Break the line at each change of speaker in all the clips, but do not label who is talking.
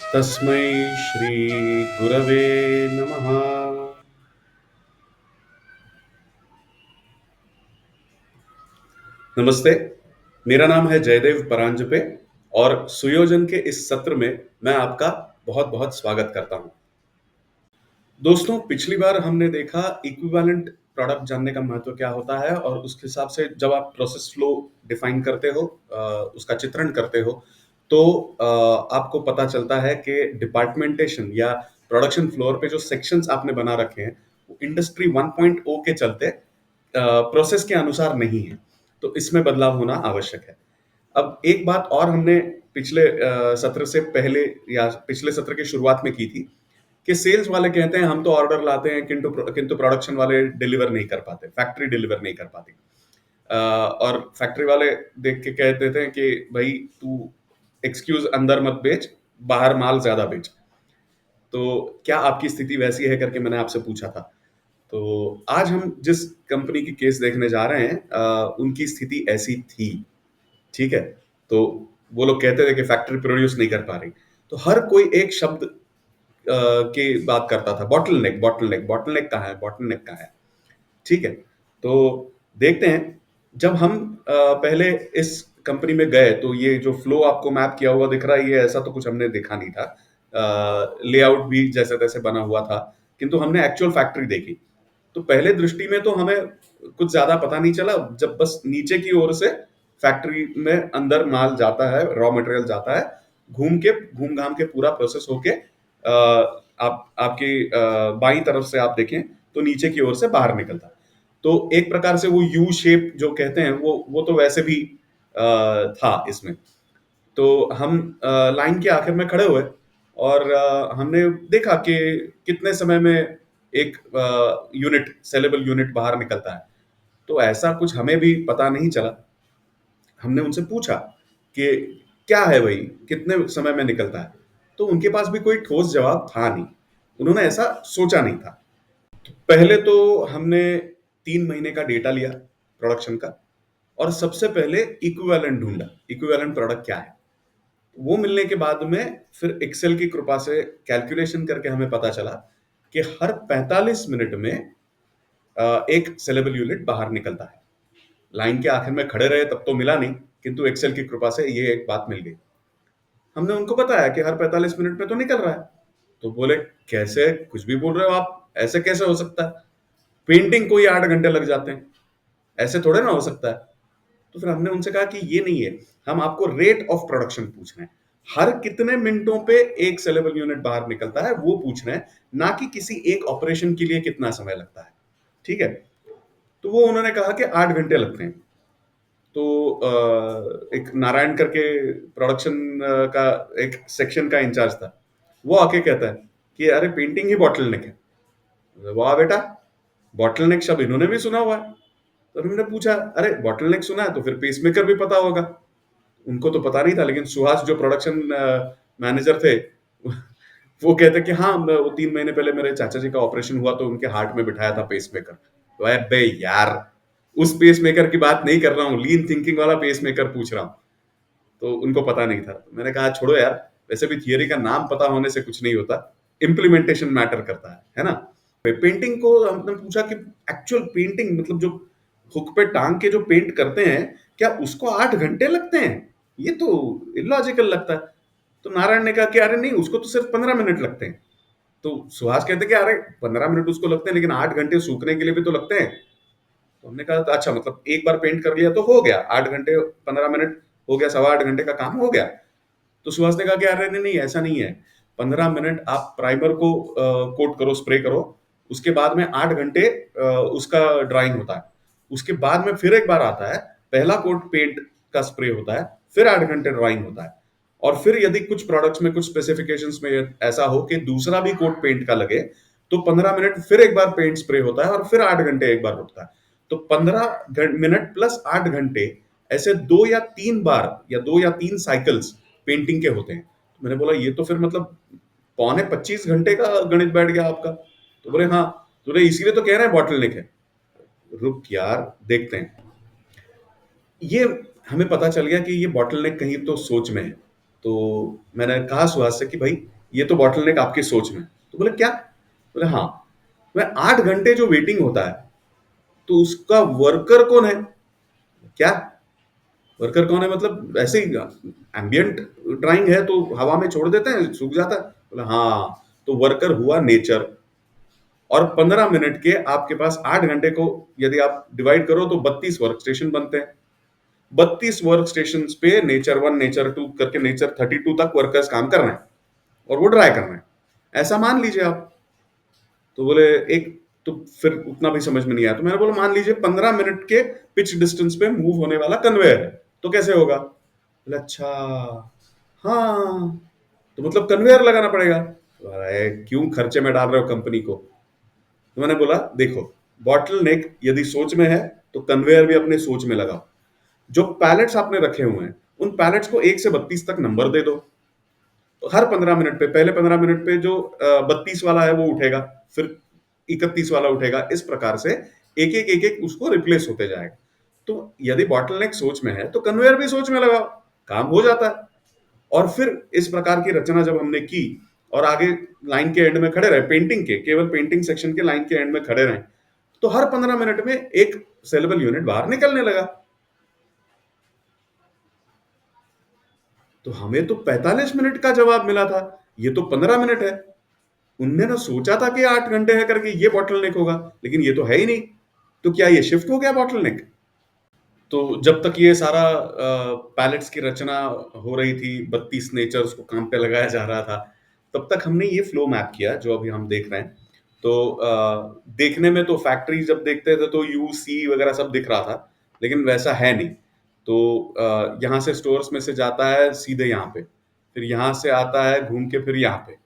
तस्मै श्रीगुरवे नमः। नमस्ते, मेरा नाम है जयदेव परांजपे और सुयोजन के इस सत्र में मैं आपका बहुत-बहुत स्वागत करता हूँ। दोस्तों, पिछली बार हमने देखा इक्विवेलेंट प्रोडक्ट जानने का महत्व क्या होता है और उसके हिसाब से जब आप प्रोसेस फ्लो डिफाइन करते हो, उसका चित्रण करते हो, तो आपको पता चलता है कि डिपार्टमेंटेशन या प्रोडक्शन फ्लोर पे जो सेक्शंस आपने बना रखे हैं, वो इंडस्ट्री 1.0 के चलते प्रोसेस के अनुसार नहीं है। तो इसमें बदलाव होना आवश्यक है। अब एक बात और हमने पिछले सत्र से पहले या पिछले सत्र की शुरुआत में की थी कि सेल्स वाले कहते हैं हम तो ऑर्डर लाते हैं किंतु किंतु प्रोडक्शन वाले डिलीवर नहीं कर पाते, फैक्ट्री डिलीवर नहीं कर पाती। और फैक्ट्री वाले देख के कह देते हैं कि भाई तू एक्सक्यूज अंदर मत बेच, बाहर माल ज्यादा बेच। तो क्या आपकी स्थिति वैसी है करके मैंने आपसे पूछा था। तो आज हम जिस कंपनी की केस देखने जा रहे हैं, उनकी स्थिति ऐसी थी। ठीक है। तो वो लोग कहते थे कि फैक्ट्री प्रोड्यूस नहीं कर पा रही। तो हर कोई एक शब्द की बात करता था, बॉटलनेक बॉटलनेक बॉटलनेक कहाँ है, बॉटलनेक कहाँ है। ठीक है। तो देखते हैं, जब हम पहले इस कंपनी में गए तो ये जो फ्लो आपको मैप किया हुआ दिख रहा है, ये ऐसा तो कुछ हमने देखा नहीं था। लेआउट भी जैसे तैसे बना हुआ था, किंतु हमने एक्चुअल फैक्ट्री देखी। तो पहले दृष्टि में तो हमें कुछ ज्यादा पता नहीं चला, जब बस नीचे की ओर से फैक्ट्री में अंदर माल जाता है, रॉ मटेरियल जाता है, घूम घाम के पूरा प्रोसेस होके आप आपकी बाई तरफ से आप देखें तो नीचे की ओर से बाहर निकलता है। तो एक प्रकार से वो यू शेप जो कहते हैं, वो तो वैसे भी था इसमें। तो हम लाइन के आखिर में खड़े हुए और हमने देखा कि कितने समय में एक यूनिट, सेलेबल यूनिट बाहर निकलता है। तो ऐसा कुछ हमें भी पता नहीं चला। हमने उनसे पूछा कि क्या है भाई, कितने समय में निकलता है। तो उनके पास भी कोई ठोस जवाब था नहीं, उन्होंने ऐसा सोचा नहीं था। पहले तो हमने 3 महीने का डेटा लिया प्रोडक्शन का, और सबसे पहले इक्विवेलेंट ढूंढा, इक्विवेलेंट प्रोडक्ट क्या है। वो मिलने के बाद में फिर एक्सेल की कृपा से कैलकुलेशन करके हमें पता चला कि हर 45 मिनट में एक सेलेबल यूनिट बाहर निकलता है। लाइन के आखिर में खड़े रहे तब तो मिला नहीं, किंतु एक्सेल की कृपा से ये एक बात मिल गई। हमने उनको बताया कि हर 45 मिनट में तो निकल रहा है। तो बोले, कैसे कुछ भी बोल रहे हो आप, ऐसे कैसे हो सकता है, पेंटिंग को ही 8 घंटे लग जाते हैं, ऐसे थोड़े ना हो सकता है। तो फिर हमने उनसे कहा कि ये नहीं है, हम आपको रेट ऑफ प्रोडक्शन पूछ रहे हैं, हर कितने मिनटों पे एक सेलेबल यूनिट बाहर निकलता है वो पूछ रहे हैं, ना कि किसी एक ऑपरेशन के लिए कितना समय लगता है। ठीक है। तो वो उन्होंने कहा कि 8 घंटे लगते हैं। तो एक नारायण करके प्रोडक्शन का एक सेक्शन का इंचार्ज था, वो आके कहता है कि अरे पेंटिंग ही बॉटलनेक है। वाह बेटा, बॉटलनेक शब्द इन्होंने भी सुना हुआ है। तो हमने पूछा, अरे बॉटलनेक सुना है तो फिर पेसमेकर भी पता होगा। उनको तो पता नहीं था, लेकिन सुहास जो प्रोडक्शन मैनेजर थे वो कहते कि हाँ, वो 3 महीने पहले मेरे चाचा जी का ऑपरेशन हुआ तो उनके हार्ट में बिठाया था पेसमेकर। तो अबे यार, उस पेसमेकर की बात नहीं कर रहा हूँ, लीन थिंकिंग वाला पेसमेकर पूछ रहा हूँ। तो उनको पता नहीं था। तो मैंने कहा छोड़ो यार, वैसे भी थियरी का नाम पता होने से कुछ नहीं होता, इम्प्लीमेंटेशन मैटर करता है ना। पेंटिंग को हमने पूछा कि एक्चुअल पेंटिंग मतलब जो हुक पे टांग के जो पेंट करते हैं, क्या उसको 8 घंटे लगते हैं? ये तो इलॉजिकल लगता है। तो नारायण ने कहा कि अरे नहीं, उसको तो सिर्फ 15 मिनट लगते हैं। तो सुहास कहते कि अरे 15 मिनट उसको लगते हैं, लेकिन 8 घंटे सूखने के लिए भी तो लगते हैं। तो हमने कहा अच्छा, मतलब एक बार पेंट कर लिया तो हो गया, 8 घंटे 15 मिनट हो गया, 8.25 घंटे का काम हो गया। तो सुहास ने कहा कि अरे नहीं नहीं, ऐसा नहीं है। 15 मिनट आप प्राइमर को कोट करो, स्प्रे करो, उसके बाद में 8 घंटे उसका ड्राइंग होता है। उसके बाद में फिर एक बार आता है, पहला कोट पेंट का स्प्रे होता है, फिर 8 घंटे ड्राइंग होता है। और फिर यदि कुछ प्रोडक्ट्स में, कुछ स्पेसिफिकेशंस में ऐसा हो कि दूसरा भी कोट पेंट का लगे, तो 15 मिनट फिर एक बार पेंट स्प्रे होता है और फिर 8 घंटे एक बार रुकता है। तो 15 मिनट प्लस 8 घंटे, ऐसे 2 या 3 बार या 2 या 3 साइकिल्स पेंटिंग के होते हैं। तो मैंने बोला ये तो फिर मतलब पौने 25 घंटे का गणित बैठ गया आपका। तो बोले हाँ। तो बोले इसीलिए तो कह रहे हैं बॉटल नेक है। रुक यार, देखते हैं। ये हमें पता चल गया कि ये बॉटल नेक कहीं तो सोच में है। तो मैंने कहा सुहास से कि भाई ये तो बॉटलनेक आपकी सोच में। तो बोले क्या? बोले हाँ। मैं 8 घंटे जो वेटिंग होता है, तो उसका वर्कर कौन है? क्या? वर्कर कौन है मतलब ऐसे ही एम्बियंट ड्राइंग है तो हवा में छोड़ देते हैं, सूख जाता है। बोला हाँ, तो वर्कर हुआ नेचर। और 15 मिनट के आपके पास 8 घंटे को यदि आप डिवाइड करो तो 32 वर्क स्टेशन बनते हैं। 32 वर्क स्टेशन पे नेचर 1 नेचर 2 करके नेचर 32 तक वर्कर्स काम कर रहे हैं और वो ड्राई कर रहे हैं। ऐसा मान लीजिए आप। तो बोले एक, तो फिर उतना भी समझ में नहीं आया। तो मैंने बोला मान लीजिए 15 मिनट के पिच डिस्टेंस पे मूव होने वाला कन्वेयर है, तो कैसे होगा? बोले अच्छा, हाँ, तो मतलब कन्वेयर लगाना पड़ेगा। अरे क्यों खर्चे में डाल रहे हो कंपनी को? तो मैंने बोला देखो, बॉटल नेक यदि सोच में है तो कन्वेयर भी अपने सोच में लगाओ। जो पैलेट्स आपने रखे हुए हैं उन पैलेट्स को 1 से 32 तक नंबर दे दो। तो हर 15 मिनट पे, पहले 15 मिनट पे जो 32 वाला है वो उठेगा, फिर 31 वाला उठेगा, इस प्रकार से एक एक उसको रिप्लेस होते जाएगा। तो यदि बॉटलनेक सोच में है तो कन्वेयर भी सोच में लगाओ, काम हो जाता है। और फिर इस प्रकार की रचना जब हमने की और आगे लाइन के एंड में खड़े रहे, पेंटिंग के केवल पेंटिंग सेक्शन के लाइन के एंड में खड़े रहे, तो हर 15 मिनट में एक सेलेबल यूनिट बाहर निकलने लगा। तो हमें तो 45 मिनट का जवाब मिला था, ये तो 15 मिनट है। उनने ना सोचा था कि 8 घंटे है करके ये बॉटलनेक होगा, लेकिन ये तो है ही नहीं। तो क्या ये शिफ्ट हो गया बॉटलनेक? तो जब तक ये सारा पैलेट्स की रचना हो रही थी, 32 नेचर्स को काम पे लगाया जा रहा था, तब तक हमने ये फ्लो मैप किया जो अभी हम देख रहे हैं। तो देखने में तो फैक्ट्री जब देखते थे तो यू सी वगैरह सब दिख रहा था, लेकिन वैसा है नहीं। तो यहाँ से स्टोर्स में से जाता है सीधे यहाँ पे, फिर यहाँ से आता है घूम के फिर यहाँ पे,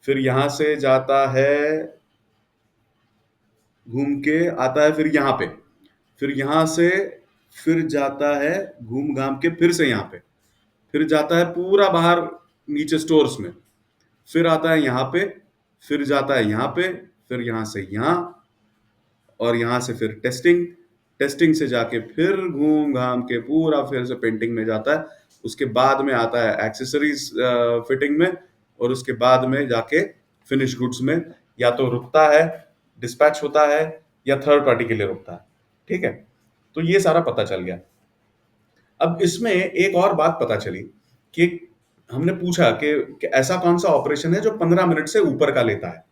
फिर यहाँ से जाता है घूम के आता है फिर यहाँ पे, फिर यहाँ से फिर जाता है घूम घाम के फिर से यहाँ पे, फिर जाता है पूरा बाहर नीचे स्टोर्स में, फिर आता है यहाँ पे, फिर जाता है यहाँ पे, फिर यहाँ से यहाँ, और यहाँ से फिर टेस्टिंग, टेस्टिंग से जाके फिर घूम घाम के पूरा फिर से पेंटिंग में जाता है। उसके बाद में आता है एक्सेसरीज फिटिंग में, और उसके बाद में जाके फिनिश गुड्स में या तो रुकता है, डिस्पैच होता है, या थर्ड पार्टी के लिए रुकता है। ठीक है, तो ये सारा पता चल गया। अब इसमें एक और बात पता चली कि हमने पूछा कि ऐसा कौन सा ऑपरेशन है जो 15 मिनट से ऊपर का लेता है।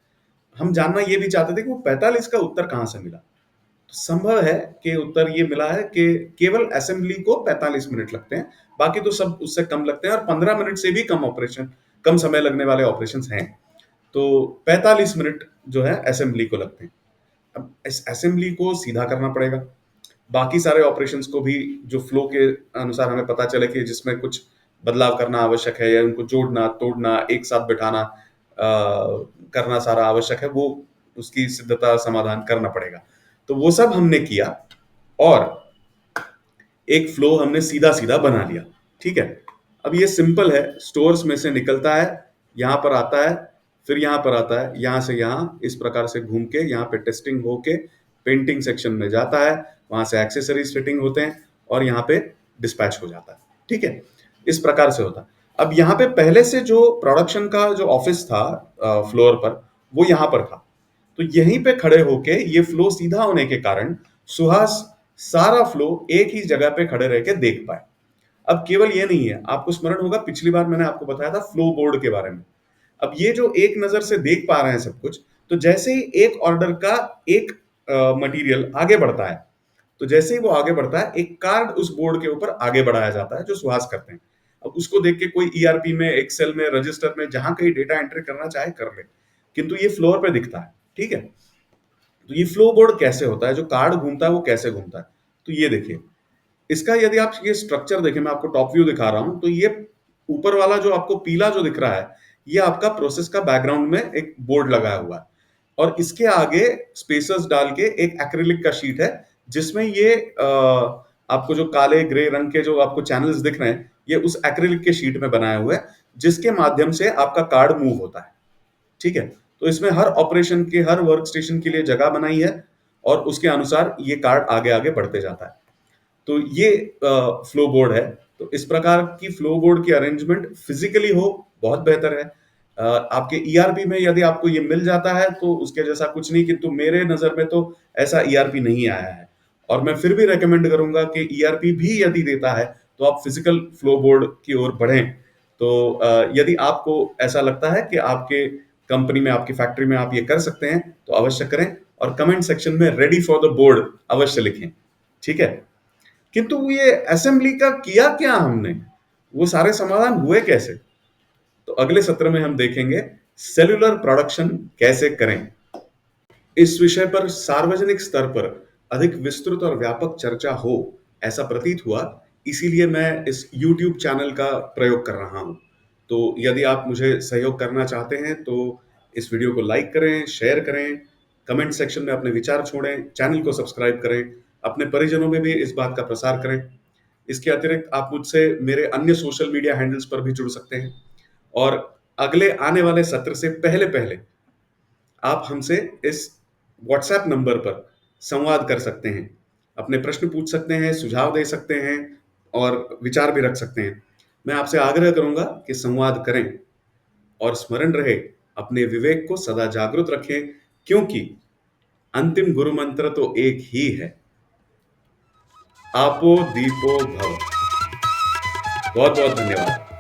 हम जानना ये भी चाहते थे कि वो 45 का उत्तर कहाँ से मिला। तो संभव है कि उत्तर ये मिला है कि केवल असेंबली को 45 मिनट लगते हैं, बाकी तो सब उससे कम लगते हैं, और 15 मिनट से भी कम ऑपरेशन, कम समय लगने वाले ऑपरेशंस हैं। तो 45 मिनट जो है असेंबली को लगते हैं। अब इस असेंबली को सीधा करना पड़ेगा, बाकी सारे ऑपरेशंस को भी जो फ्लो के अनुसार हमें पता चले कि जिसमें कुछ बदलाव करना आवश्यक है, या उनको जोड़ना तोड़ना एक साथ बिठाना करना सारा आवश्यक है, वो उसकी सिद्धता समाधान करना पड़ेगा। तो वो सब हमने किया और एक फ्लो हमने सीधा सीधा बना लिया। ठीक है, अब ये सिंपल है, स्टोर्स में से निकलता है, यहाँ पर आता है, फिर यहाँ पर आता है, यहाँ से यहाँ इस प्रकार से घूम के यहाँ पे टेस्टिंग होके पेंटिंग सेक्शन में जाता है, वहां से एक्सेसरीज फिटिंग होते हैं और यहाँ पे डिस्पैच हो जाता है। ठीक है, इस प्रकार से होता है। अब यहाँ पे पहले से जो प्रोडक्शन का जो ऑफिस था फ्लोर पर, वो यहाँ पर था। तो यहीं पे खड़े होके ये फ्लो सीधा होने के कारण सुहास सारा फ्लो एक ही जगह पे खड़े रह के देख पाए। अब केवल ये नहीं है, आपको स्मरण होगा पिछली बार मैंने आपको बताया था फ्लो बोर्ड के बारे में। अब ये जो एक नजर से देख पा रहे हैं सब कुछ, तो जैसे ही एक ऑर्डर का एक मटेरियल आगे बढ़ता है, तो जैसे ही वो आगे बढ़ता है एक कार्ड उस बोर्ड के ऊपर आगे बढ़ाया जाता है जो सुहास करते हैं। अब उसको देख के कोई ईआरपी में, एक्सेल में, रजिस्टर में जहां कहीं डेटा एंट्री करना चाहे कर ले, किंतु ये फ्लोर पे दिखता है। ठीक है, तो ये फ्लो बोर्ड कैसे होता है, जो कार्ड घूमता है वो कैसे घूमता है? तो ये देखिए, इसका यदि आप ये स्ट्रक्चर देखें, मैं आपको टॉप व्यू दिखा रहा हूं, तो ये ऊपर वाला जो आपको पीला जो दिख रहा है, ये आपका प्रोसेस का बैकग्राउंड में एक बोर्ड लगाया हुआ है, और इसके आगे स्पेसर्स डाल के एक एक्रिलिक का शीट है, जिसमें ये आपको जो काले ग्रे रंग के जो आपको चैनल्स दिख रहे हैं, ये उस एक्रिलिक के शीट में बनाए हुए हैं, जिसके माध्यम से आपका कार्ड मूव होता है। ठीक है, तो इसमें हर ऑपरेशन के, हर वर्क स्टेशन के लिए जगह बनाई है, और उसके अनुसार ये कार्ड आगे आगे बढ़ते जाता है। तो ये फ्लो बोर्ड है। तो इस प्रकार की फ्लो बोर्ड की अरेंजमेंट फिजिकली हो बहुत बेहतर है, आपके ईआरपी में यदि आपको ये मिल जाता है तो उसके जैसा कुछ नहीं, किंतु मेरे नज़र में तो ऐसा ईआरपी नहीं आया है। और मैं फिर भी रिकमेंड करूँगा कि ईआरपी भी यदि देता है, तो आप फिजिकल फ्लो बोर्ड की ओर बढ़ें। तो यदि आपको ऐसा लगता है कि आपके कंपनी में, आपकी फैक्ट्री में आप ये कर सकते हैं, तो अवश्य करें और कमेंट सेक्शन में रेडी फॉर द बोर्ड अवश्य लिखें। ठीक है? किंतु ये असेंबली का किया क्या हमने? वो सारे समाधान हुए कैसे? तो अगले सत्र में हम देखेंगे सेल्यूलर प्रोडक्शन कैसे करें। इस विषय पर सार्वजनिक स्तर पर अधिक विस्तृत और व्यापक चर्चा हो, ऐसा प्रतीत हुआ, इसीलिए मैं इस YouTube चैनल का प्रयोग कर रहा हूं। तो यदि आप मुझे सहयोग करना चाहते हैं तो इस वीडियो को लाइक करें, शेयर करें, कमेंट सेक्शन में अपने विचार छोड़ें, चैनल को सब्सक्राइब करें, अपने परिजनों में भी इस बात का प्रसार करें। इसके अतिरिक्त आप मुझसे मेरे अन्य सोशल मीडिया हैंडल्स पर भी जुड़ सकते हैं और अगले आने वाले सत्र से पहले पहले आप हमसे इस व्हाट्सएप नंबर पर संवाद कर सकते हैं, अपने प्रश्न पूछ सकते हैं, सुझाव दे सकते हैं और विचार भी रख सकते हैं। मैं आपसे आग्रह करूंगा कि संवाद करें और स्मरण रहे, अपने विवेक को सदा जागृत रखें, क्योंकि अंतिम गुरु मंत्र तो एक ही है, आपो दीपो भव। बहुत बहुत धन्यवाद।